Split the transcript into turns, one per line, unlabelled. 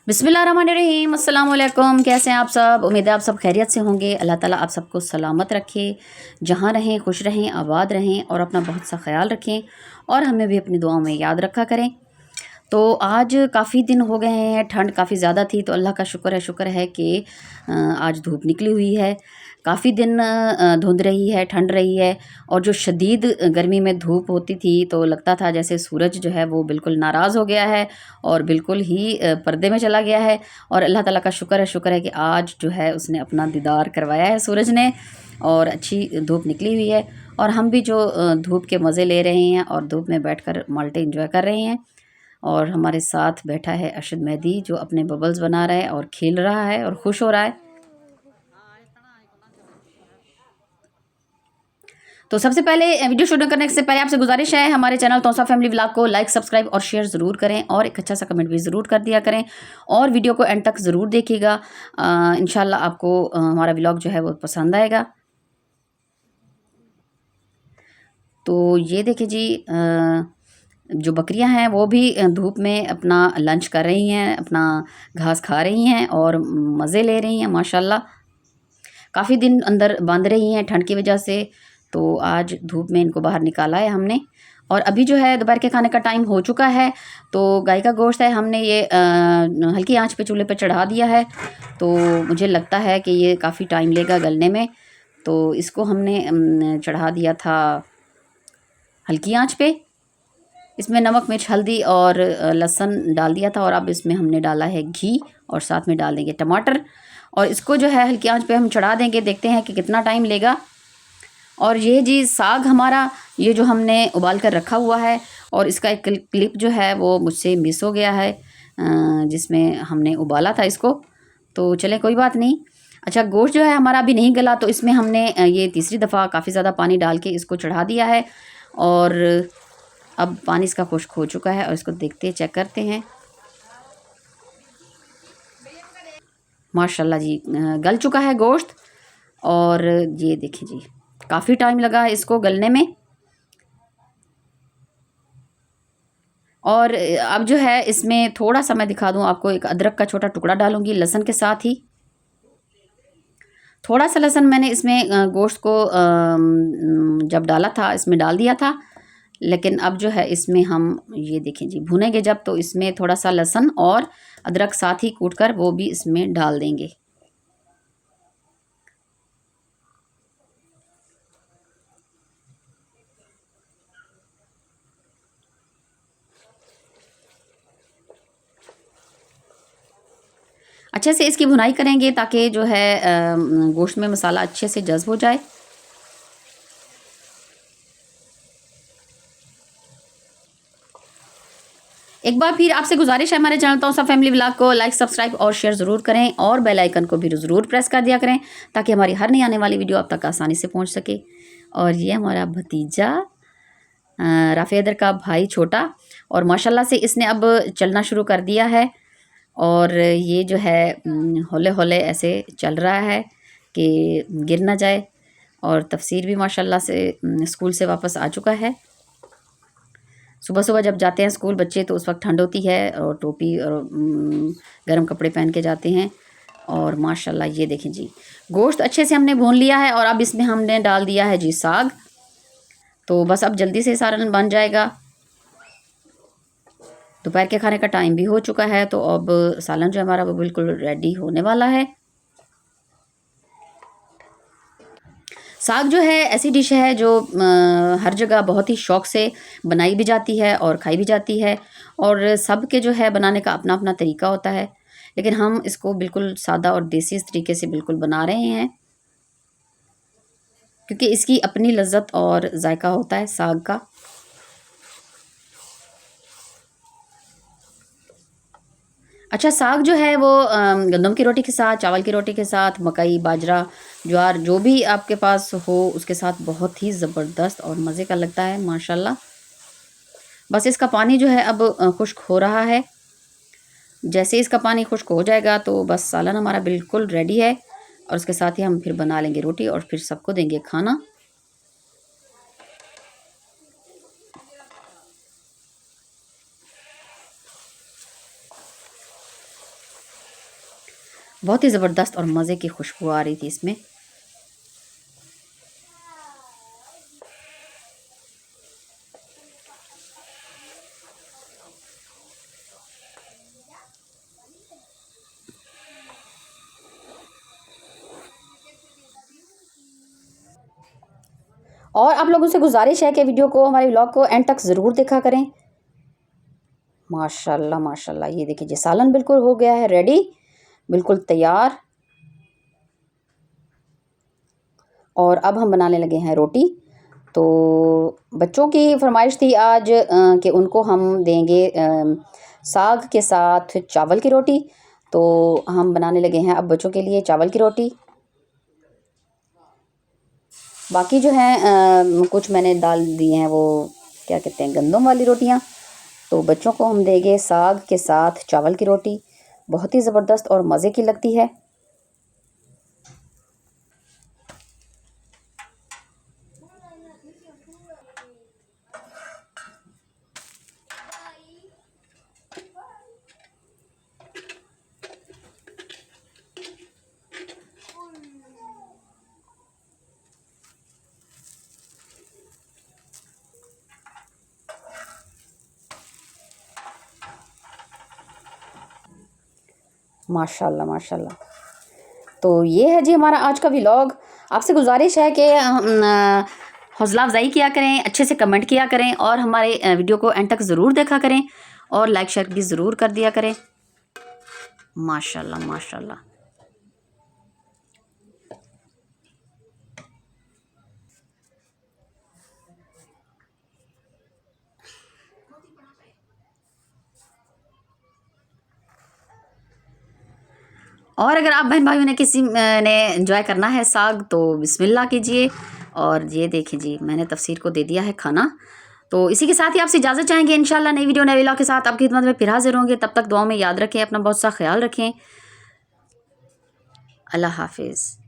बिस्मिल्लाहिर्रहमानिर्रहीम, अस्सलाम वालेकुम। कैसे हैं आप सब? उम्मीद है आप सब खैरियत से होंगे। अल्लाह ताला आप सबको सलामत रखे, जहाँ रहें खुश रहें, आबाद रहें और अपना बहुत सा ख्याल रखें और हमें भी अपनी दुआओं में याद रखा करें। तो आज काफ़ी दिन हो गए हैं, ठंड काफ़ी ज़्यादा थी, तो अल्लाह का शुक्र है कि आज धूप निकली हुई है। काफ़ी दिन धुंध रही है, ठंड रही है और जो शदीद गर्मी में धूप होती थी तो लगता था जैसे सूरज जो है वो बिल्कुल नाराज़ हो गया है और बिल्कुल ही पर्दे में चला गया है। और अल्लाह ताला का शुक्र है कि आज जो है उसने अपना दीदार करवाया है सूरज ने और अच्छी धूप निकली हुई है। और हम भी जो धूप के मज़े ले रहे हैं और धूप में बैठकर माल्टे इंजॉय कर रहे हैं। और हमारे साथ बैठा है अरशद मेहदी जो अपने बबल्स बना रहा है और खेल रहा है और खुश हो रहा है। तो सबसे पहले वीडियो शुरू करने से पहले आपसे गुजारिश है, हमारे चैनल तौसा फैमिली व्लॉग को लाइक सब्सक्राइब और शेयर ज़रूर करें और एक अच्छा सा कमेंट भी ज़रूर कर दिया करें और वीडियो को एंड तक ज़रूर देखिएगा। इंशाल्लाह आपको हमारा व्लॉग जो है वो पसंद आएगा। तो ये देखिए जी, जो बकरियां हैं वो भी धूप में अपना लंच कर रही हैं, अपना घास खा रही हैं और मज़े ले रही हैं माशाल्लाह। काफ़ी दिन अंदर बंद रही हैं ठंड की वजह से, तो आज धूप में इनको बाहर निकाला है हमने। और अभी जो है दोपहर के खाने का टाइम हो चुका है, तो गाय का गोश्त है, हमने ये हल्की आंच पे चूल्हे पे चढ़ा दिया है। तो मुझे लगता है कि ये काफ़ी टाइम लेगा गलने में, तो इसको हमने चढ़ा दिया था हल्की आंच पे। इसमें नमक मिर्च हल्दी और लहसुन डाल दिया था और अब इसमें हमने डाला है घी और साथ में डाल देंगे टमाटर और इसको जो है हल्की आंच पे हम चढ़ा देंगे। देखते हैं कि कितना टाइम लेगा। और ये जी साग हमारा, ये जो हमने उबाल कर रखा हुआ है और इसका एक क्लिप जो है वो मुझसे मिस हो गया है, जिसमें हमने उबाला था इसको। तो चले कोई बात नहीं। अच्छा, गोश्त जो है हमारा अभी नहीं गला, तो इसमें हमने ये तीसरी दफ़ा काफ़ी ज़्यादा पानी डाल के इसको चढ़ा दिया है और अब पानी इसका खुश्क हो चुका है और इसको देखते चेक करते हैं। माशाल्लाह जी, गल चुका है गोश्त। और ये देखिए जी, काफ़ी टाइम लगा है इसको गलने में। और अब जो है इसमें थोड़ा सा मैं दिखा दूं आपको, एक अदरक का छोटा टुकड़ा डालूंगी लहसुन के साथ ही। थोड़ा सा लहसुन मैंने इसमें गोश्त को जब डाला था इसमें डाल दिया था, लेकिन अब जो है इसमें हम ये देखें जी भुनेंगे जब, तो इसमें थोड़ा सा लहसुन और अदरक साथ ही कूट कर वो भी इसमें डाल देंगे। अच्छे से इसकी भुनाई करेंगे ताकि जो है गोश्त में मसाला अच्छे से जज्ब हो जाए। एक बार फिर आपसे गुजारिश है, हमारे चैनल तौसा फैमिली व्लॉग को लाइक सब्सक्राइब और शेयर ज़रूर करें और बेल आइकन को भी ज़रूर प्रेस कर दिया करें ताकि हमारी हर नई आने वाली वीडियो आप तक आसानी से पहुंच सके। और ये हमारा भतीजा राफ़ी हैदर का भाई छोटा, और माशाल्लाह से इसने अब चलना शुरू कर दिया है और ये जो है हौले हौले ऐसे चल रहा है कि गिर ना जाए। और तफसीर भी माशाल्लाह से स्कूल से वापस आ चुका है। सुबह सुबह जब जाते हैं स्कूल बच्चे तो उस वक्त ठंड होती है और टोपी और गर्म कपड़े पहन के जाते हैं। और माशाल्लाह ये देखें जी, गोश्त अच्छे से हमने भून लिया है और अब इसमें हमने डाल दिया है जी साग। तो बस अब जल्दी से सालन बन जाएगा। दोपहर के खाने का टाइम भी हो चुका है, तो अब सालन जो हमारा वो बिल्कुल रेडी होने वाला है। साग जो है ऐसी डिश है जो हर जगह बहुत ही शौक़ से बनाई भी जाती है और खाई भी जाती है और सबके जो है बनाने का अपना अपना तरीका होता है, लेकिन हम इसको बिल्कुल सादा और देसी तरीके से बिल्कुल बना रहे हैं क्योंकि इसकी अपनी लज्जत और जायका होता है साग का। अच्छा, साग जो है वो गंदम की रोटी के साथ, चावल की रोटी के साथ, मकई, बाजरा, ज्वार जो भी आपके पास हो उसके साथ बहुत ही ज़बरदस्त और मज़े का लगता है माशाल्लाह। बस इसका पानी जो है अब खुश्क हो रहा है। जैसे इसका पानी खुश्क हो जाएगा तो बस सालन हमारा बिल्कुल रेडी है और उसके साथ ही हम फिर बना लेंगे रोटी और फिर सबको देंगे खाना। बहुत ही ज़बरदस्त और मज़े की खुशबू आ रही थी इसमें। और आप लोगों से गुजारिश है कि वीडियो को, हमारे व्लॉग को एंड तक ज़रूर देखा करें। माशाल्लाह माशाल्लाह, ये देखिए जी सालन बिल्कुल हो गया है रेडी, बिल्कुल तैयार। और अब हम बनाने लगे हैं रोटी। तो बच्चों की फरमाइश थी आज कि उनको हम देंगे साग के साथ चावल की रोटी। तो हम बनाने लगे हैं अब बच्चों के लिए चावल की रोटी। बाकी जो है कुछ मैंने दाल दिए हैं, वो क्या कहते हैं, गंदम वाली रोटियां। तो बच्चों को हम देंगे साग के साथ चावल की रोटी, बहुत ही ज़बरदस्त और मज़े की लगती है। माशाल्लाह माशाल्लाह। तो ये है जी हमारा आज का व्लॉग। आपसे गुजारिश है कि हौसला अफजाई किया करें, अच्छे से कमेंट किया करें और हमारे वीडियो को एंड तक ज़रूर देखा करें और लाइक शेयर भी ज़रूर कर दिया करें। माशाल्लाह माशाल्लाह। और अगर आप बहन भाइयों ने किसी ने एंजॉय करना है साग तो बिस्मिल्लाह कीजिए। और ये देखिए जी मैंने तफसीर को दे दिया है खाना। तो इसी के साथ ही आपसे इजाज़त चाहेंगे। इंशाल्लाह नई वीडियो नए व्लॉग के साथ आपकी खिदमत में फिर हाजिर होंगे। तब तक दुआ में याद रखें, अपना बहुत सा ख्याल रखें। अल्लाह हाफिज़।